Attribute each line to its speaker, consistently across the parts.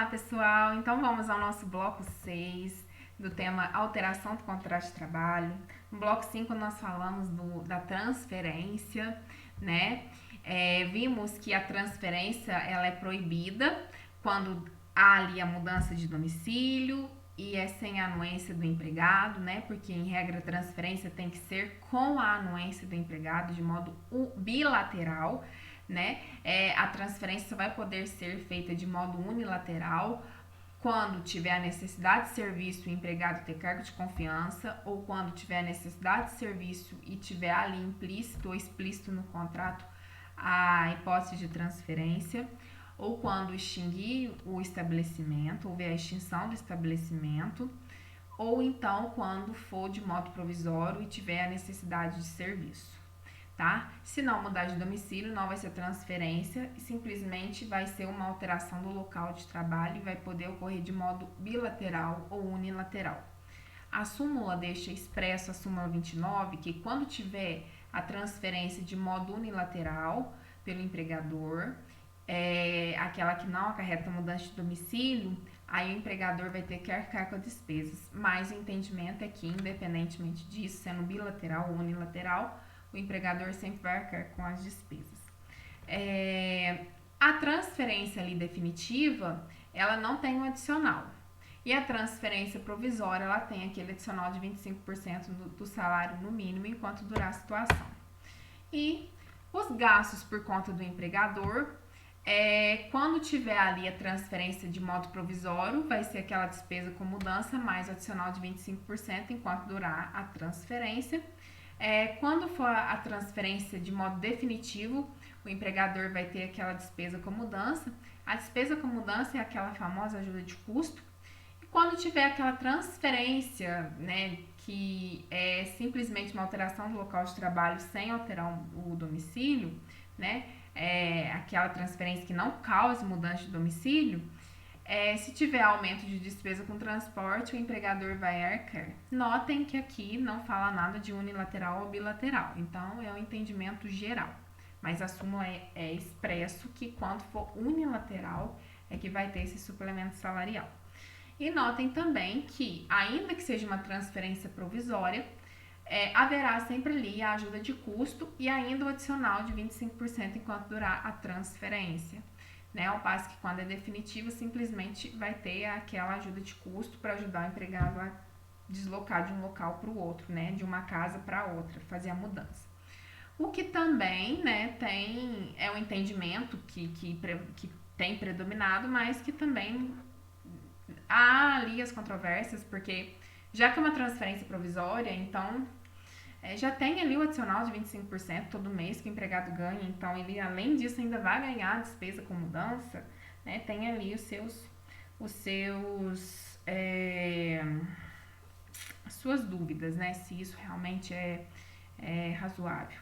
Speaker 1: Olá, pessoal! Então vamos ao nosso bloco 6 do tema alteração do contrato de trabalho. No bloco 5 nós falamos da transferência, né? Vimos que a transferência ela é proibida quando há ali a mudança de domicílio e é sem a anuência do empregado, né? Porque em regra a transferência tem que ser com a anuência do empregado de modo bilateral, né? A transferência só vai poder ser feita de modo unilateral quando tiver a necessidade de serviço e o empregado ter cargo de confiança, ou quando tiver a necessidade de serviço e tiver ali implícito ou explícito no contrato a hipótese de transferência, ou quando extinguir o estabelecimento, houver a extinção do estabelecimento, ou então quando for de modo provisório e tiver a necessidade de serviço. Tá? Se não mudar de domicílio, não vai ser transferência e simplesmente vai ser uma alteração do local de trabalho e vai poder ocorrer de modo bilateral ou unilateral. A súmula deixa expresso, a súmula 29, que quando tiver a transferência de modo unilateral pelo empregador, aquela que não acarreta mudança de domicílio, aí o empregador vai ter que arcar com as despesas. Mas o entendimento é que, independentemente disso, sendo bilateral ou unilateral, o empregador sempre vai arcar com as despesas. A transferência ali definitiva, ela não tem um adicional. E a transferência provisória, ela tem aquele adicional de 25% do salário no mínimo enquanto durar a situação. E os gastos por conta do empregador, quando tiver ali a transferência de modo provisório, vai ser aquela despesa com mudança mais o adicional de 25% enquanto durar a transferência. Quando for a transferência de modo definitivo, o empregador vai ter aquela despesa com mudança. A despesa com mudança é aquela famosa ajuda de custo. E quando tiver aquela transferência, né, que é simplesmente uma alteração do local de trabalho sem alterar o domicílio, né, aquela transferência que não cause mudança de domicílio, se tiver aumento de despesa com transporte, o empregador vai arcar. Notem que aqui não fala nada de unilateral ou bilateral, então é um entendimento geral. Mas a súmula é expresso que quando for unilateral é que vai ter esse suplemento salarial. E notem também que, ainda que seja uma transferência provisória, haverá sempre ali a ajuda de custo e ainda o adicional de 25% enquanto durar a transferência. Ao passo que quando é definitivo, simplesmente vai ter aquela ajuda de custo para ajudar o empregado a deslocar de um local para o outro, né, de uma casa para outra, fazer a mudança. O que também, né, é um entendimento que tem predominado, mas que também há ali as controvérsias, porque já que é uma transferência provisória, então já tem ali o adicional de 25% todo mês que o empregado ganha, então ele além disso ainda vai ganhar a despesa com mudança, né? Tem ali as suas dúvidas, né? Se isso realmente é razoável.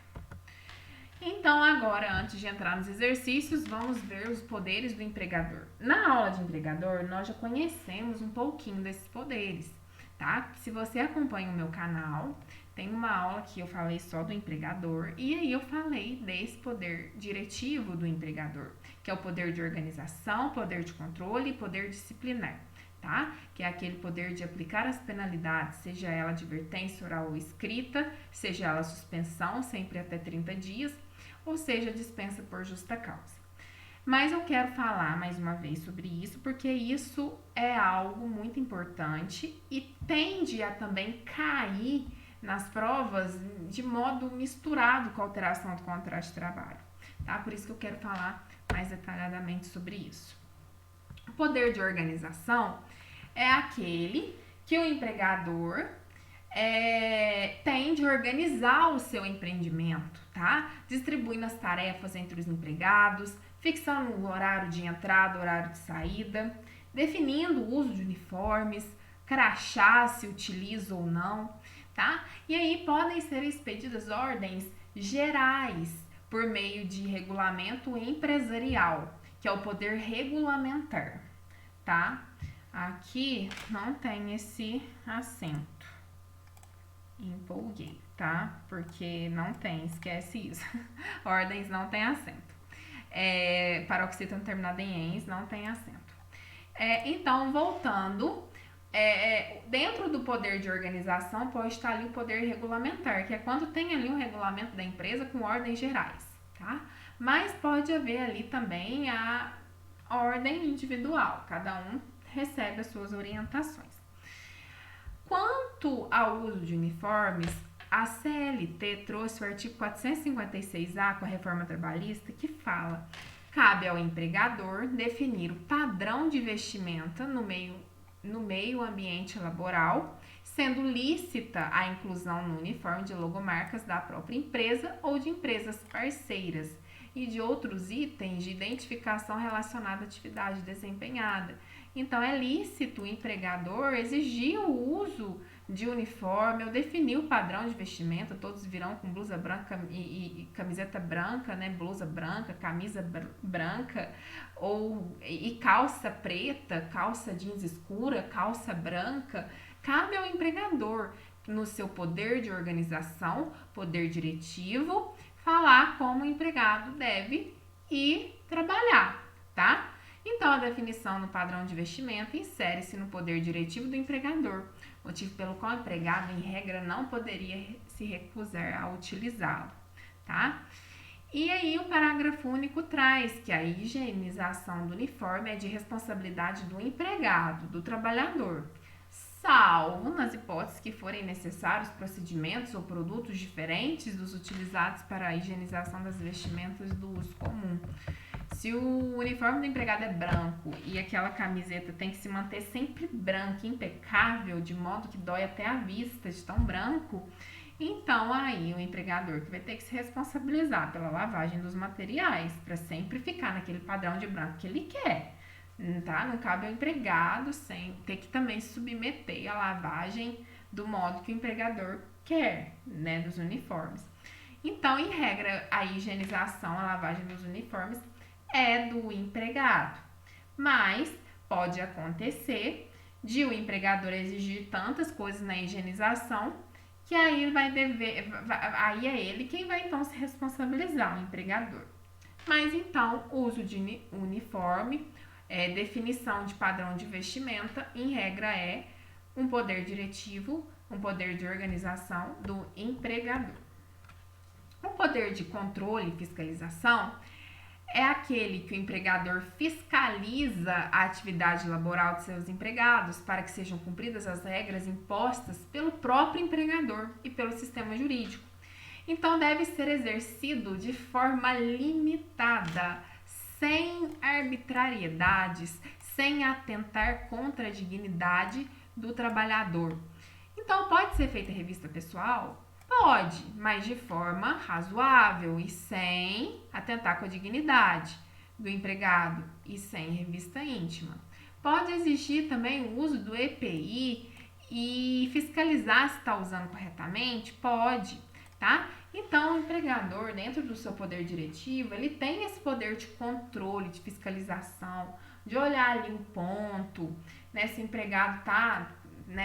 Speaker 1: Então agora, antes de entrar nos exercícios, vamos ver os poderes do empregador. Na aula de empregador, nós já conhecemos um pouquinho desses poderes, tá? Se você acompanha o meu canal, tem uma aula que eu falei só do empregador e aí eu falei desse poder diretivo do empregador, que é o poder de organização, poder de controle e poder disciplinar, tá? Que é aquele poder de aplicar as penalidades, seja ela advertência oral ou escrita, seja ela suspensão, sempre até 30 dias, ou seja, dispensa por justa causa. Mas eu quero falar mais uma vez sobre isso, porque isso é algo muito importante e tende a também cair nas provas de modo misturado com a alteração do contrato de trabalho, tá? Por isso que eu quero falar mais detalhadamente sobre isso. O poder de organização é aquele que o empregador tem de organizar o seu empreendimento, tá? Distribuindo as tarefas entre os empregados, fixando o horário de entrada, horário de saída, definindo o uso de uniformes, crachá se utiliza ou não, tá? E aí podem ser expedidas ordens gerais por meio de regulamento empresarial, que é o poder regulamentar, tá? Aqui não tem esse acento. Empolguei, tá? Porque não tem, esquece isso. Ordens não tem acento. Paroxítona terminada em ens não tem acento. Então, voltando, dentro do poder de organização pode estar ali o poder regulamentar, que é quando tem ali um regulamento da empresa com ordens gerais, tá? Mas pode haver ali também a ordem individual, cada um recebe as suas orientações. Quanto ao uso de uniformes, a CLT trouxe o artigo 456A com a reforma trabalhista que fala: cabe ao empregador definir o padrão de vestimenta no meio ambiente laboral, sendo lícita a inclusão no uniforme de logomarcas da própria empresa ou de empresas parceiras e de outros itens de identificação relacionada à atividade desempenhada. Então, é lícito o empregador exigir o uso de uniforme ou definir o padrão de vestimenta. Todos virão com blusa branca e camiseta branca, né? Blusa branca, camisa branca e calça preta, calça jeans escura, calça branca. Cabe ao empregador, no seu poder de organização, poder diretivo, falar como o empregado deve ir trabalhar, tá? Então, a definição no padrão de vestimenta insere-se no poder diretivo do empregador, motivo pelo qual o empregado, em regra, não poderia se recusar a utilizá-lo, tá? E aí, o parágrafo único traz que a higienização do uniforme é de responsabilidade do empregado, do trabalhador, salvo nas hipóteses que forem necessários procedimentos ou produtos diferentes dos utilizados para a higienização das vestimentas do uso comum. Se o uniforme do empregado é branco e aquela camiseta tem que se manter sempre branca, impecável, de modo que dói até a vista de tão branco, então aí o empregador que vai ter que se responsabilizar pela lavagem dos materiais para sempre ficar naquele padrão de branco que ele quer, tá? Não cabe ao empregado sem ter que também se submeter à lavagem do modo que o empregador quer, né, dos uniformes. Então, em regra, a higienização, a lavagem dos uniformes é do empregado, mas pode acontecer de o empregador exigir tantas coisas na higienização que aí aí é ele quem vai então se responsabilizar, o empregador. Mas então, uso de uniforme, definição de padrão de vestimenta, em regra é um poder diretivo, um poder de organização do empregador. O poder de controle e fiscalização é aquele que o empregador fiscaliza a atividade laboral de seus empregados para que sejam cumpridas as regras impostas pelo próprio empregador e pelo sistema jurídico. Então, deve ser exercido de forma limitada, sem arbitrariedades, sem atentar contra a dignidade do trabalhador. Então, pode ser feita revista pessoal? Pode, mas de forma razoável e sem atentar com a dignidade do empregado e sem revista íntima. Pode exigir também o uso do EPI e fiscalizar se está usando corretamente? Pode, tá? Então, o empregador, dentro do seu poder diretivo, ele tem esse poder de controle, de fiscalização, de olhar ali um ponto, né? Se o empregado está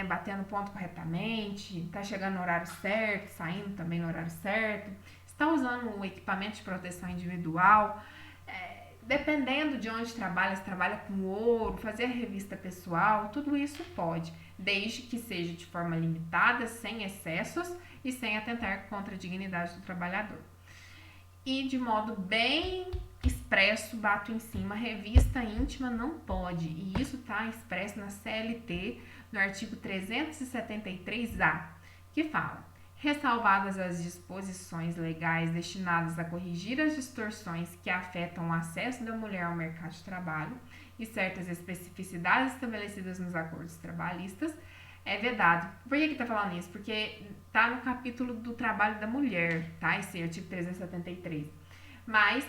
Speaker 1: batendo ponto corretamente, está chegando no horário certo, saindo também no horário certo, está usando o equipamento de proteção individual, dependendo de onde trabalha, se trabalha com ouro, fazer a revista pessoal, tudo isso pode, desde que seja de forma limitada, sem excessos e sem atentar contra a dignidade do trabalhador. E de modo bem expresso, bato em cima, revista íntima não pode, e isso está expresso na CLT, no artigo 373A, que fala: ressalvadas as disposições legais destinadas a corrigir as distorções que afetam o acesso da mulher ao mercado de trabalho e certas especificidades estabelecidas nos acordos trabalhistas, é vedado. Por que está falando isso? Porque está no capítulo do trabalho da mulher, tá? Esse artigo 373. Mas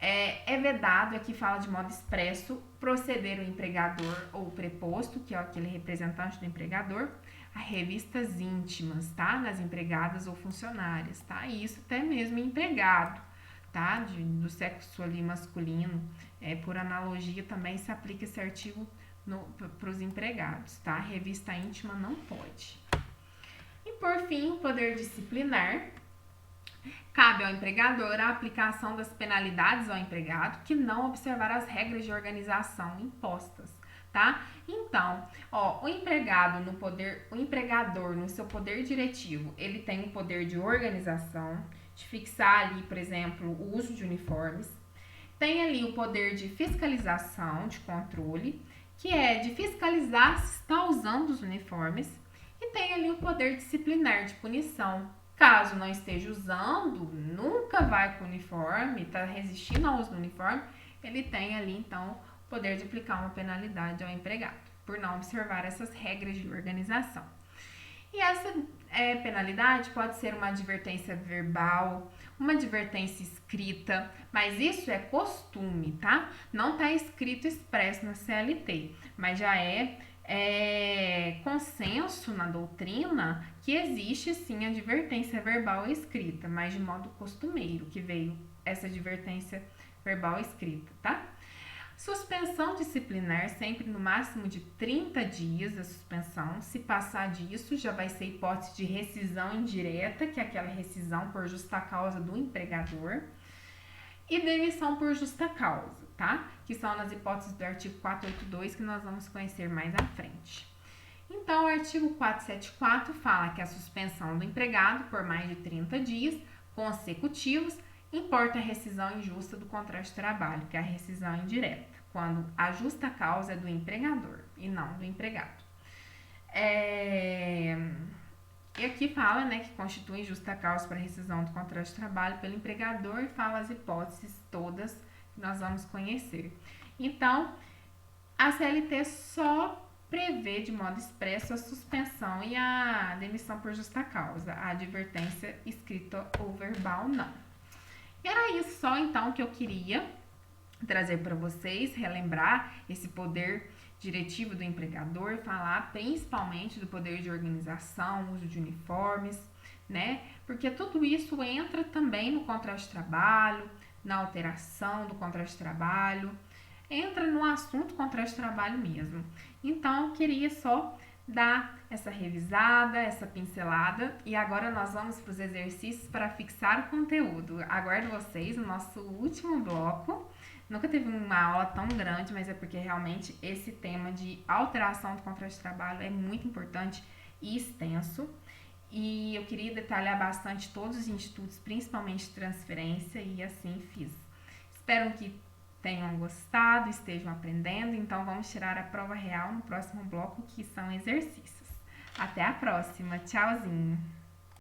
Speaker 1: é vedado, aqui fala de modo expresso, proceder o empregador ou o preposto, que é aquele representante do empregador, a revistas íntimas, tá? Nas empregadas ou funcionárias, tá? E isso até mesmo empregado, tá? Do sexo ali masculino. Por analogia, também se aplica esse artigo para os empregados, tá? Revista íntima não pode. E por fim, o poder disciplinar. Cabe ao empregador a aplicação das penalidades ao empregado que não observar as regras de organização impostas, tá? Então, ó, o empregador no seu poder diretivo, ele tem o poder de organização, de fixar ali, por exemplo, o uso de uniformes. Tem ali o poder de fiscalização, de controle, que é de fiscalizar se está usando os uniformes. E tem ali o poder disciplinar, de punição. Caso não esteja usando, nunca vai com o uniforme, está resistindo ao uso do uniforme, ele tem ali, então, o poder de aplicar uma penalidade ao empregado, por não observar essas regras de organização. E essa penalidade pode ser uma advertência verbal, uma advertência escrita, mas isso é costume, tá? Não está escrito expresso na CLT, mas já é consenso na doutrina que existe sim advertência verbal e escrita, mas de modo costumeiro que veio essa advertência verbal e escrita, tá? Suspensão disciplinar, sempre no máximo de 30 dias a suspensão. Se passar disso, já vai ser hipótese de rescisão indireta, que é aquela rescisão por justa causa do empregador. E demissão por justa causa, tá? Que são nas hipóteses do artigo 482, que nós vamos conhecer mais à frente. Então, o artigo 474 fala que a suspensão do empregado por mais de 30 dias consecutivos importa a rescisão injusta do contrato de trabalho, que é a rescisão indireta, quando a justa causa é do empregador e não do empregado. E aqui fala, né, que constitui justa causa para rescisão do contrato de trabalho pelo empregador e fala as hipóteses todas que nós vamos conhecer. Então, a CLT só prevê de modo expresso a suspensão e a demissão por justa causa, a advertência escrita ou verbal não. E era isso só então que eu queria trazer para vocês, relembrar esse poder diretivo do empregador, falar principalmente do poder de organização, uso de uniformes, né? Porque tudo isso entra também no contrato de trabalho, na alteração do contrato de trabalho, entra no assunto contrato de trabalho mesmo. Então, eu queria só dar essa revisada, essa pincelada e agora nós vamos para os exercícios para fixar o conteúdo. Aguardo vocês no nosso último bloco. Nunca teve uma aula tão grande, mas é porque realmente esse tema de alteração do contrato de trabalho é muito importante e extenso. E eu queria detalhar bastante todos os institutos, principalmente transferência, e assim fiz. Espero que tenham gostado, estejam aprendendo, então vamos tirar a prova real no próximo bloco, que são exercícios. Até a próxima, tchauzinho!